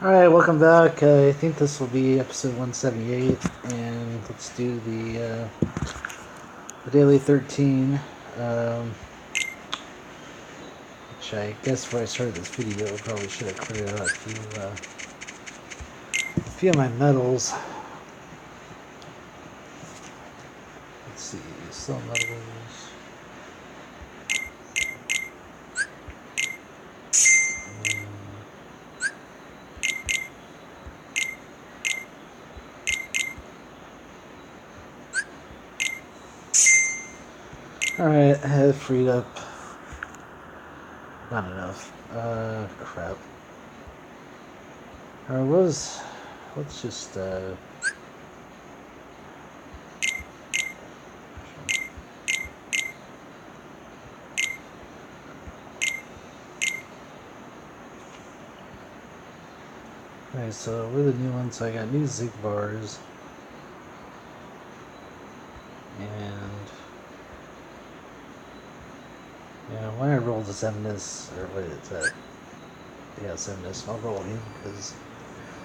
Alright, welcome back. I think this will be episode 178, and let's do the Daily 13, which I guess before I started this video, I probably should have cleared out a few of my medals. Let's see, some medals. Alright, I have freed up. Not enough. Crap. Alright, let's just, Alright, so with the new ones, I got new Zig bars. And when I roll the Zemnis, or what is that? Yeah, Zemnis, I'll roll him because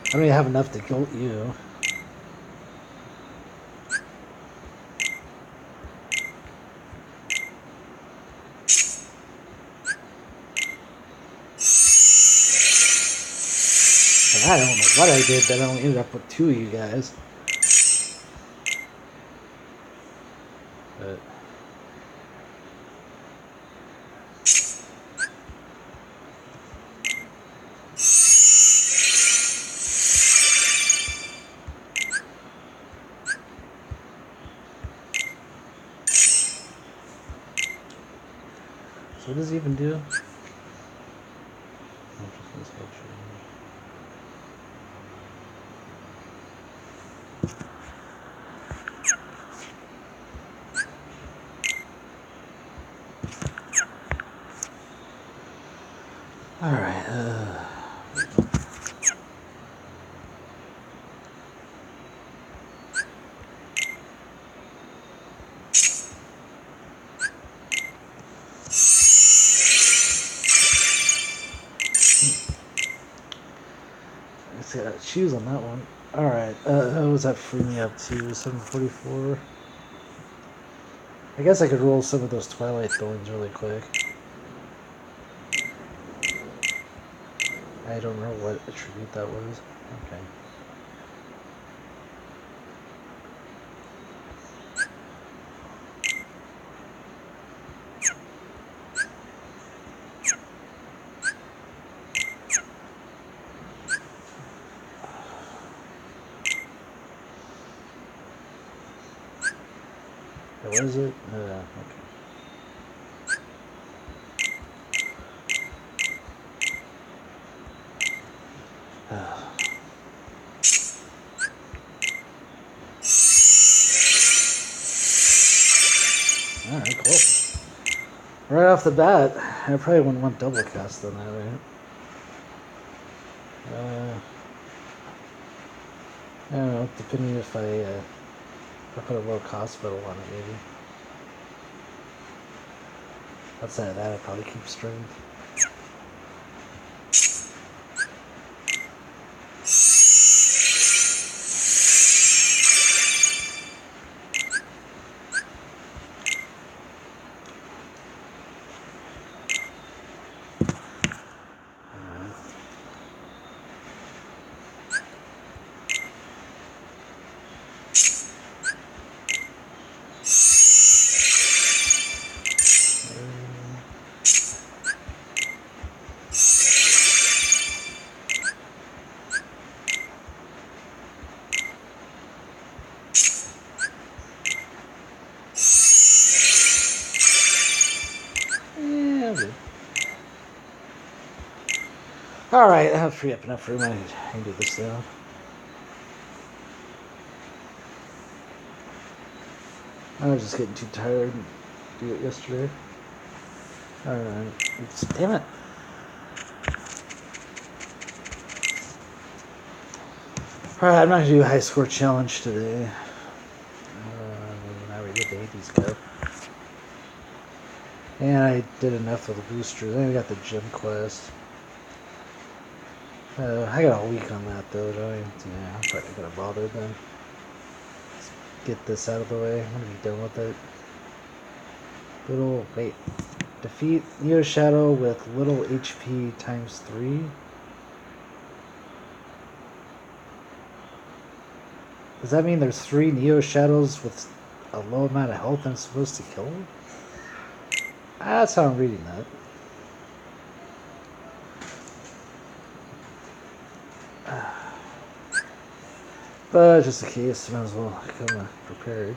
I don't even have enough to guilt you. But I don't know what I did that I only ended up with 2 of you guys. But so what does he even do? Alright, let's see, I gotta choose on that one. Alright, what was that free me up to? 744? I guess I could roll some of those Twilight Thorns really quick. I don't know what attribute that was. Okay. What is it? Okay. Alright, cool. Right off the bat, I probably wouldn't want double cast on that, right? I don't know, depending if I put a low cost spell on it, maybe. Outside of that, I'd probably keep strength. Alright, I have free up enough room. I can do this now. I was just getting too tired to do it yesterday. Alright. Damn it. Alright, I'm not going to do a high score challenge today. I already did the 80s cup. And I did enough of the boosters. Then we got the gym quest. I got a week on that though, do I? Yeah, I'm probably not gonna bother then. Let's get this out of the way. I'm gonna be done with it. Little wait. Defeat Neo Shadow with little HP times 3. Does that mean there's 3 Neo Shadows with a low amount of health I'm supposed to kill? That's how I'm reading that. But just in case, might as well come prepared.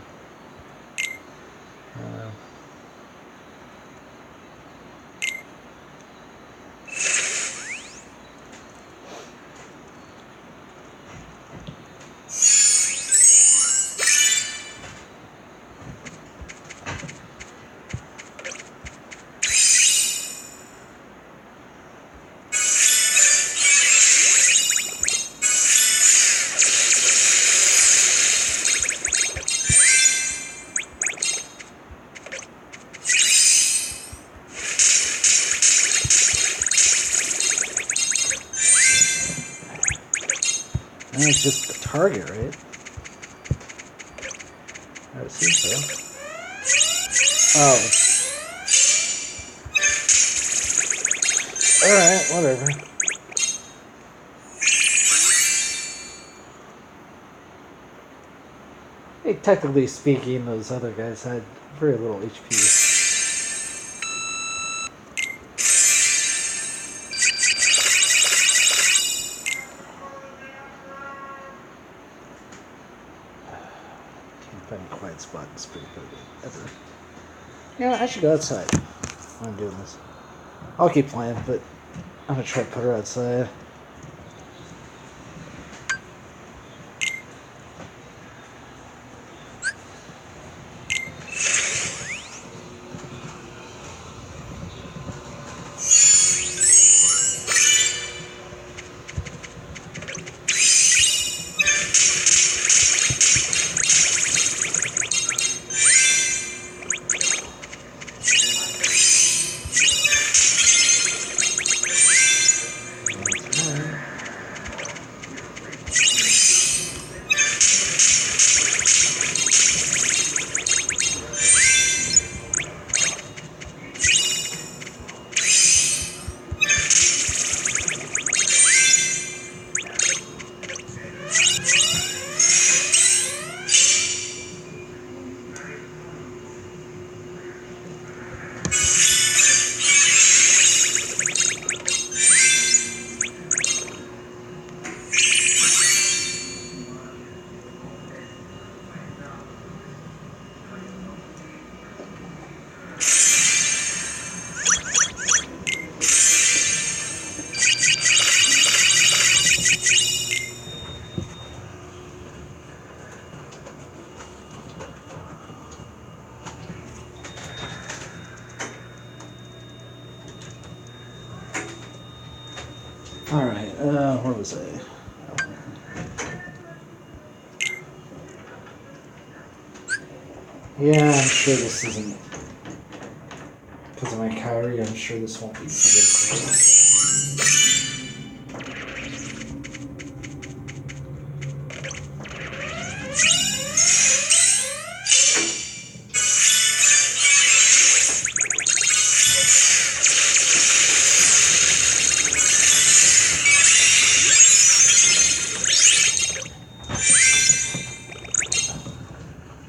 I think it's just the target, right? I would assume so. Oh. Alright, whatever. Hey, technically speaking, those other guys had very little HP. Find a quiet spot in Spring ever. Yeah, I should go outside while I'm doing this. I'll keep playing, but I'm gonna try to put her outside. Alright, where was I? Yeah, I'm sure this isn't because of my Kyrie. I'm sure this won't be predictable.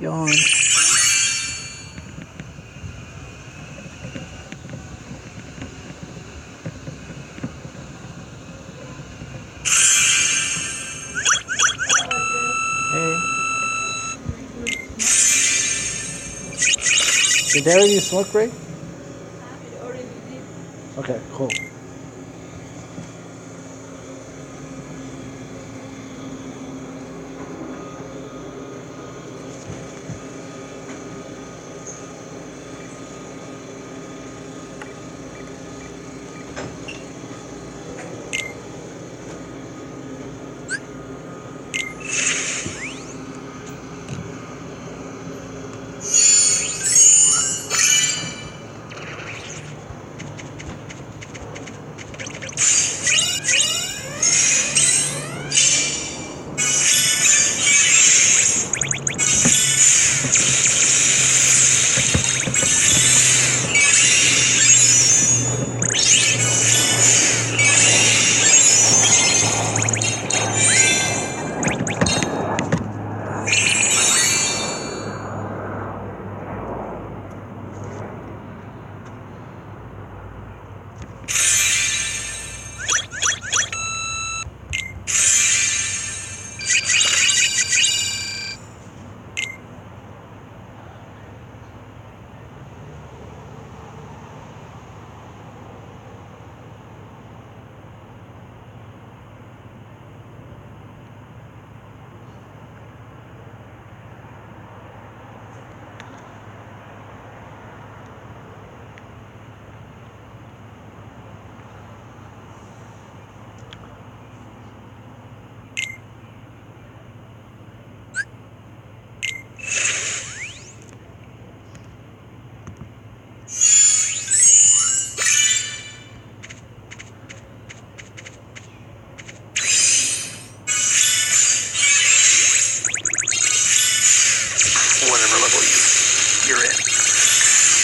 Yawn. Did they already smoke break? Okay, cool.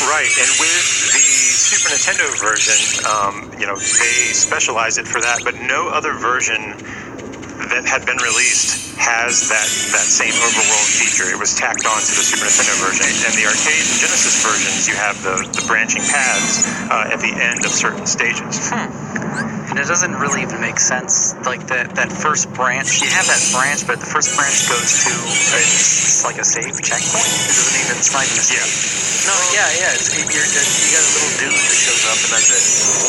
Right, and with the Super Nintendo version, they specialized it for that, but no other version that had been released has that same overworld feature. It was tacked on to the Super Nintendo version. And the arcade and Genesis versions, you have the branching paths at the end of certain stages. And it doesn't really even make sense. Like that first branch, you have that branch, but the first branch goes to it's like a save checkpoint. It's not even a save. No, yeah. You got a little dude that shows up, and that's it.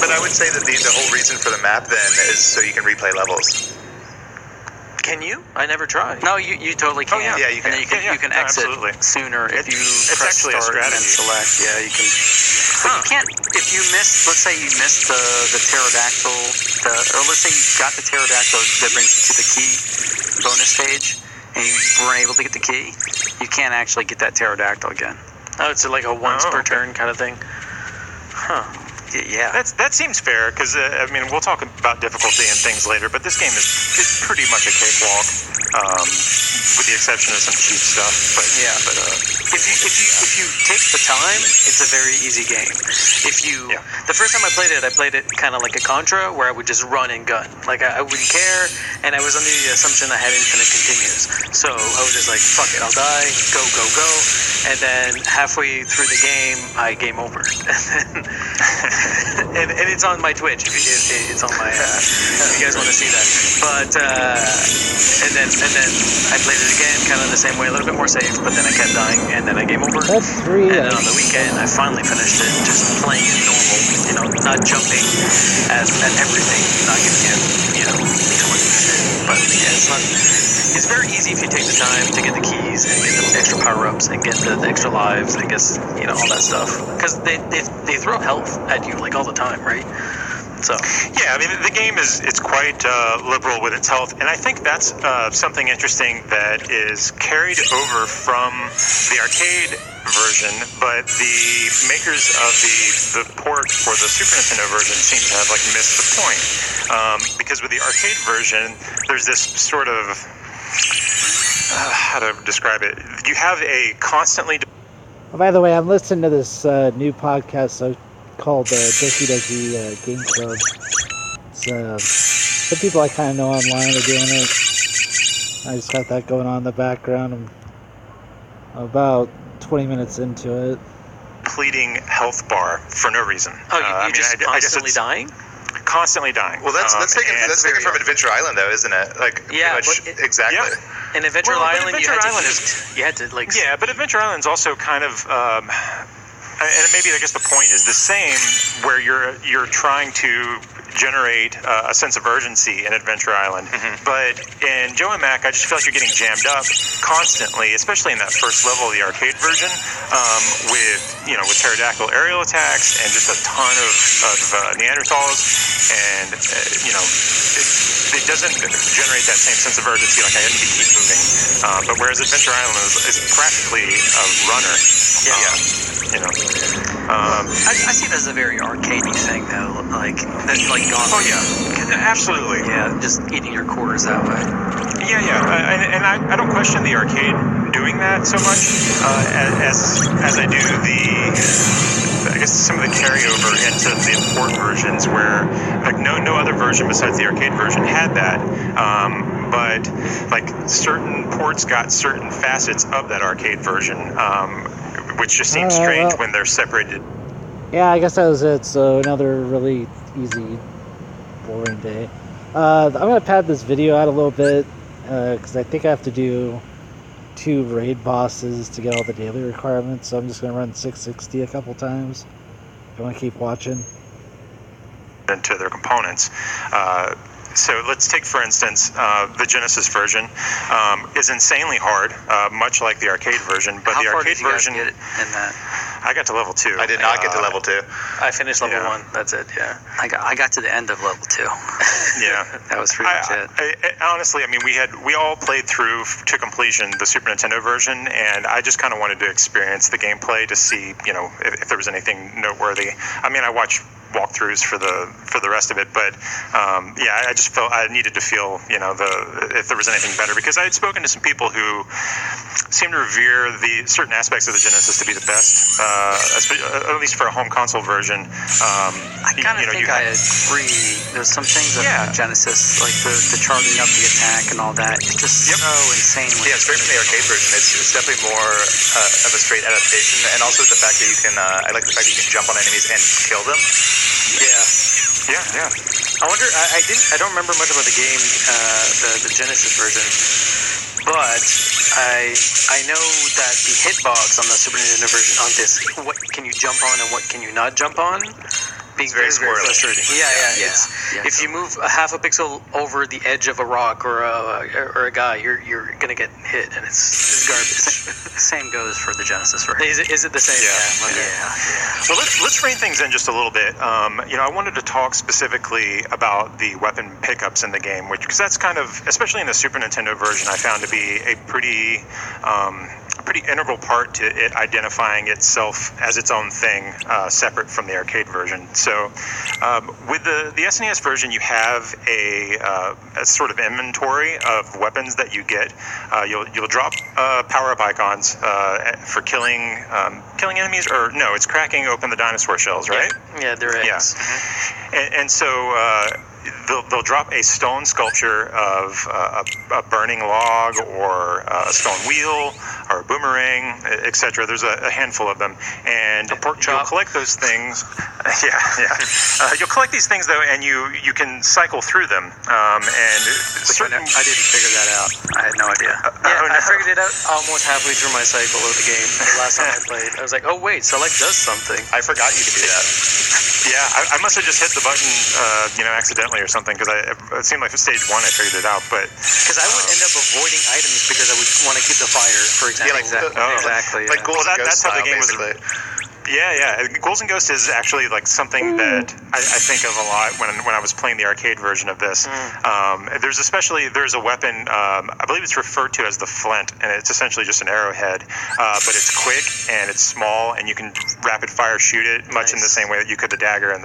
But I would say that the whole reason for the map then is so you can replay levels. Can you? I never tried. No, you totally can. Yeah, you can. And then you can exit sooner if you it's press actually a start and then strategy. select. Yeah, you can. But you can't if you miss. Let's say you missed the pterodactyl, or let's say you got the pterodactyl that brings you to the key bonus stage, and you weren't able to get the key. You can't actually get that pterodactyl again. Oh, it's like a once per turn kind of thing. Huh. Yeah. That seems fair, because, we'll talk about difficulty and things later, but this game is pretty much a cakewalk, with the exception of some cheap stuff. But if you take the time, it's a very easy game. The first time I played it kind of like a Contra, where I would just run and gun. Like I wouldn't care, and I was under the assumption I had infinite continues. So I was just like, fuck it, I'll die, go, and then halfway through the game, I game over. And it's on my Twitch. It's on my. If you guys want to see that, but and then I played it again, kind of the same way, a little bit more safe, but then I kept dying, and then I game over. That's 3. And then on the weekend, I finally finished it, just playing it normal, not jumping at everything, not giving it, too much shit. But yeah, it's very easy if you take the time to get the keys and get the extra power-ups and get the extra lives and all that stuff. Because they throw health at you like all the time, right? So yeah, the game it's quite liberal with its health, and I think that's something interesting that is carried over from the arcade version, but the makers of the port for the Super Nintendo version seem to have missed the point, because with the arcade version, there's this sort of how to describe it. You have a constantly. Oh, by the way, I'm listening to this new podcast called Doki Doki Game Club. Some people I kind of know online are doing it. I just got that going on in the background. I'm about 20 minutes into it. Depleting health bar for no reason. Oh, you just constantly dying? Constantly dying. Well, that's taken from Adventure Island, though, isn't it? Exactly. Yeah. In Adventure Island, you had to Yeah, but Adventure Island's also kind of. And maybe I guess the point is the same, where you're trying to generate a sense of urgency in Adventure Island. Mm-hmm. But in Joe and Mac, I just feel like you're getting jammed up constantly, especially in that first level of the arcade version, with pterodactyl aerial attacks and just a ton of Neanderthals, and it doesn't generate that same sense of urgency. Like I need to keep moving. But whereas Adventure Island is practically a runner. I see it as a very arcadey thing, though. Oh yeah, absolutely. Yeah, just eating your quarters that way. And I don't question the arcade doing that so much as I do I guess some of the carryover into the import versions, where no other version besides the arcade version had that. But certain ports got certain facets of that arcade version, which just seems strange when they're separated. Yeah, I guess that was it. So another really easy, boring day. I'm going to pad this video out a little bit, because I think I have to do 2 raid bosses to get all the daily requirements, so I'm just going to run 660 a couple times. If you want to keep watching. Into their components. So let's take, for instance, the Genesis version is insanely hard, much like the arcade version. But How the far arcade did you guys version, get in that? I got to level 2. I did not get to level 2. I finished level 1. That's it. Yeah, I got to the end of level 2. Yeah, that was pretty much it. Honestly, we all played through to completion the Super Nintendo version, and I just kind of wanted to experience the gameplay to see, if there was anything noteworthy. I watched walkthroughs for the rest of it. But yeah, I just felt I needed to feel, you know, if there was anything better, because I had spoken to some people who seem to revere the certain aspects of the Genesis to be the best, at least for a home console version. I kind of think I agree. There's some things about Genesis, like the charging up the attack and all that. It's just so insane. Yeah, straight from the arcade version, it's definitely more of a straight adaptation, and also the fact that you can. I like the fact that you can jump on enemies and kill them. Yeah. I wonder. I don't remember much about the game, the Genesis version, but I know that the hitbox on the Super Nintendo version on this, what can you jump on and what can you not jump on? Being very frustrating. Yeah. If you move a half a pixel over the edge of a rock or a guy, you're gonna get hit, and it's garbage. Same goes for the Genesis version. Is it the same? Well, let's rein things in just a little bit. You know, I wanted to talk specifically about the weapon pickups in the game, because that's kind of, especially in the Super Nintendo version, I found to be a pretty integral part to it identifying itself as its own thing, separate from the arcade version. So with the SNES version, you have a sort of inventory of weapons that you get. You'll drop power-up icons for killing enemies, or no, it's cracking open the dinosaur shells, right? Yeah, there is. Yeah. Mm-hmm. And so they'll drop a stone sculpture of a burning log, or a stone wheel, or a boomerang, etc. There's a handful of them, and you'll collect those things. You'll collect these things though, and you can cycle through them. And I didn't figure that out. I had no idea. I figured it out almost halfway through my cycle of the game. The last time I played, I was like, oh wait, select does something. I forgot you could do that. Yeah, I must have just hit the button, accidentally or something, because it seemed like for stage 1 I figured it out, but because I would end up avoiding items because I would want to keep the fire, for example. Yeah, exactly. Like Ghouls and Ghosts that's how the game basically. Yeah. Ghouls and Ghosts is actually like something that I think of a lot when I was playing the arcade version of this. There's a weapon, I believe it's referred to as the flint, and it's essentially just an arrowhead, but it's quick and it's small, and you can rapid fire shoot it much in the same way that you could the dagger in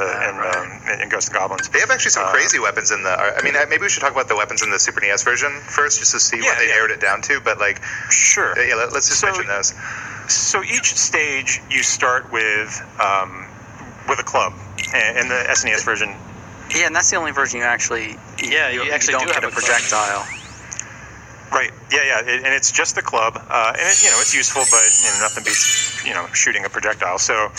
Ghosts and Goblins. They have actually some crazy weapons in the. I mean, maybe we should talk about the weapons in the Super NES version first, just to see what they narrowed it down to. But like, sure. Yeah, let's just mention those. So each stage you start with a club, in the SNES version. Yeah, and that's the only version you actually. You actually don't get a projectile. Right. Yeah. And it's just the club, and it's useful, but nothing beats shooting a projectile. So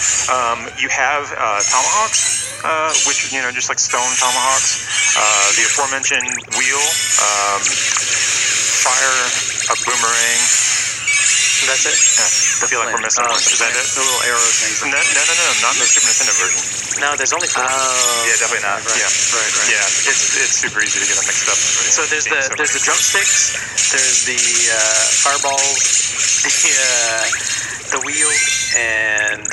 you have tomahawks, which just like stone tomahawks. The aforementioned wheel, fire, a boomerang. That's it? Yeah. I feel like we're missing one. Is that it? The little arrow things. No, not in the Super Nintendo version. No, there's only 4. Yeah, definitely not. Right. Yeah. Yeah, it's super easy to get them mixed up. So there's the drumsticks, there's the fireballs, the wheel, and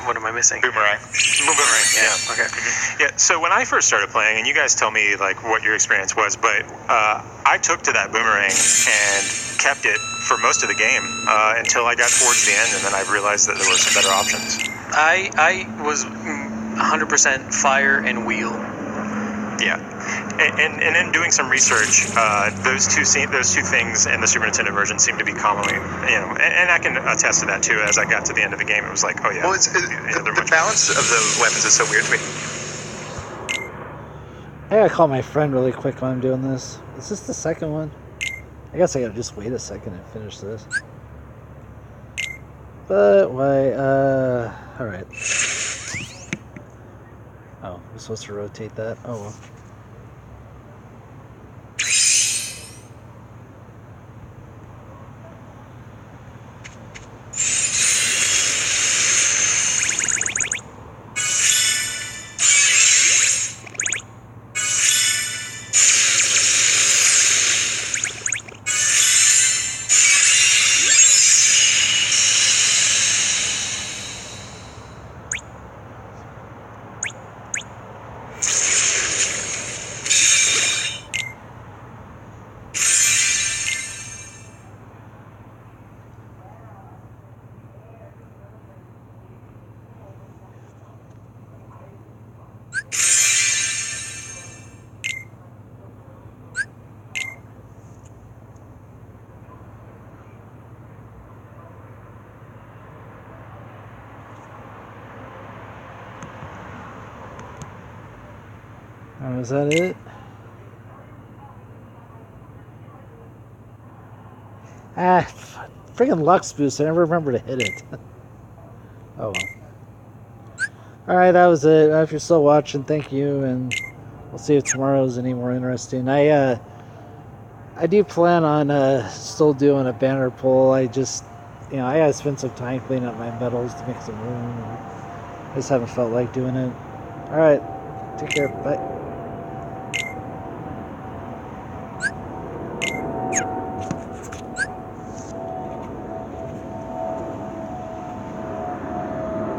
what am I missing? Boomerang. Yeah. Okay. Yeah. So when I first started playing, and you guys tell me like what your experience was, but I took to that boomerang and kept it for most of the game until I got towards the end, and then I realized that there were some better options. I was 100% fire and wheel. Yeah, and in doing some research, those two things in the Super Nintendo version seem to be commonly, and I can attest to that too. As I got to the end of the game, it was like, oh yeah. Well, the balance of the weapons is so weird to me. I gotta call my friend really quick while I'm doing this. Is this the second one? I guess I gotta just wait a second and finish this. But why? Alright. Oh, I'm supposed to rotate that? Oh well. Was that it? Ah, friggin' Lux Boost. I never remember to hit it. Oh well. Alright, that was it. If you're still watching, thank you, and we'll see if tomorrow's any more interesting. I do plan on still doing a banner pull. I just, I gotta spend some time cleaning up my metals to make some room. I just haven't felt like doing it. Alright, take care. Bye.